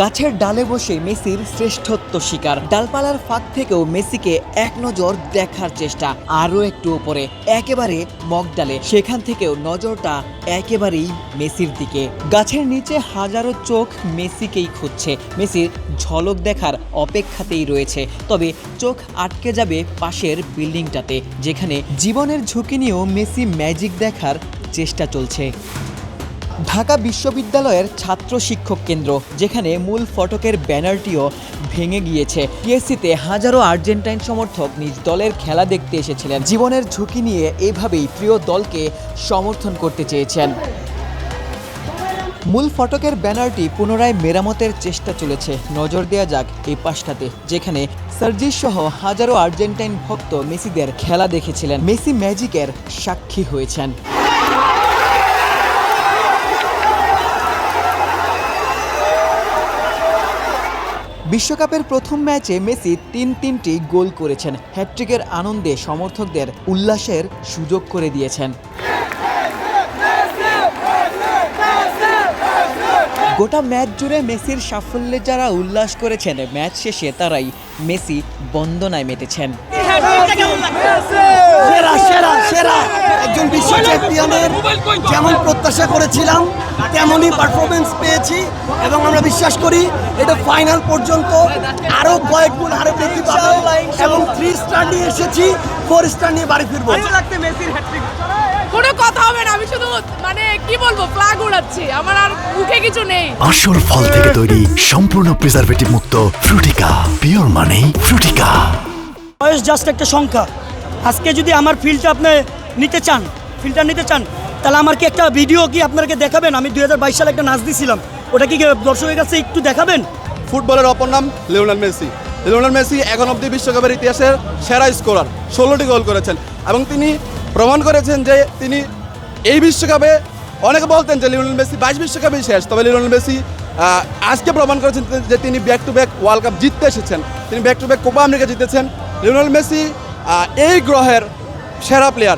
গাছের ডালে বসে মেসির শ্রেষ্ঠত্ব শিকার। ডালপালার ফাঁক থেকেও মেসিকে এক নজর দেখার চেষ্টা, আরও একটু উপরে একেবারে মগডালে, সেখান থেকেও নজরটা একেবারেই মেসির দিকে। গাছের নিচে হাজারো চোখ মেসিকেই খুঁজছে, মেসির ঝলক দেখার অপেক্ষাতেই রয়েছে। তবে চোখ আটকে যাবে পাশের বিল্ডিংটাতে, যেখানে জীবনের ঝুঁকি নিয়েও মেসি ম্যাজিক দেখার চেষ্টা চলছে। ঢাকা বিশ্ববিদ্যালয়ের ছাত্র শিক্ষক কেন্দ্র, যেখানে মূল ফটকের ব্যানারটিও ভেঙে গিয়েছে। টিএসসিতে হাজারো আর্জেন্টাইন সমর্থক নিজ দলের খেলা দেখতে এসেছিলেন। জীবনের ঝুঁকি নিয়ে এভাবেই প্রিয় দলকে সমর্থন করতে চেয়েছেন। মূল ফটকের ব্যানারটি পুনরায় মেরামতের চেষ্টা চলেছে। নজর দেওয়া যাক এই পাশটাতে, যেখানে সার্জিস সহ হাজারো আর্জেন্টাইন ভক্ত মেসিদের খেলা দেখেছিলেন, মেসি ম্যাজিকের সাক্ষী হয়েছেন। বিশ্বকাপের প্রথম ম্যাচে মেসি তিনটি গোল করেছেন। হ্যাটট্রিকের আনন্দে সমর্থকদের উল্লাসের সুযোগ করে দিয়েছেন। গোটা ম্যাচ জুড়ে মেসির সাফল্যে যারা উল্লাস করেছেন, ম্যাচ শেষে তারাই মেসি বন্দনায় মেতেছেন। একজন বিশ্ব চ্যাম্পিয়নের যেমন প্রত্যাশা করেছিলাম তেমনই পারফরমেন্স পেয়েছি, এবং আমরা বিশ্বাস করি এটা ফাইনাল পর্যন্ত আরো কয়েক গুণ আরো বৃদ্ধি পাবে, এবং 3 স্টার নিয়ে এসেছি, 4 স্টার নিয়ে বাড়ি ফিরবো। কোনো কথা হবে না, আমি শুধু কি বলবো, ফ্ল্যাগ উড়াচ্ছি, আমার আর মুখে কিছু নেই। আসল ফল থেকে তৈরি, সম্পূর্ণ প্রিজারভেটিভ মুক্ত ফ্রুটিকা, পিওর মানে ফ্রুটিকা। বয়স জাস্ট একটা সংখ্যা। আজকে যদি আমার ফিল্ডটা আপনি নিতে চান, তাহলে আমার কি একটা ভিডিও কি আপনাকে দেখাবেন? আমি 2022 সালে একটা নাচ দিয়েছিলাম, ওটা কি দর্শকের কাছে একটু দেখাবেন? ফুটবলের অপর নাম লিওনেল মেসি। লিওনেল মেসি এখন অবধি বিশ্বকাপের ইতিহাসের সেরা স্কোরার, 16টি গোল করেছেন, এবং তিনি প্রমাণ করেছেন যে তিনি এই বিশ্বকাপে, অনেকে বলতেন যে লিওনেল মেসি 22 বিশ্বকাপেই শেষ, তবে লিওনেল মেসি আজকে প্রমাণ করেছেন যে তিনি back to back world cup জিততে এসেছেন, তিনি back to back Copa America জিতেছেন। লিওনেল মেসি এই গ্রহের সেরা প্লেয়ার।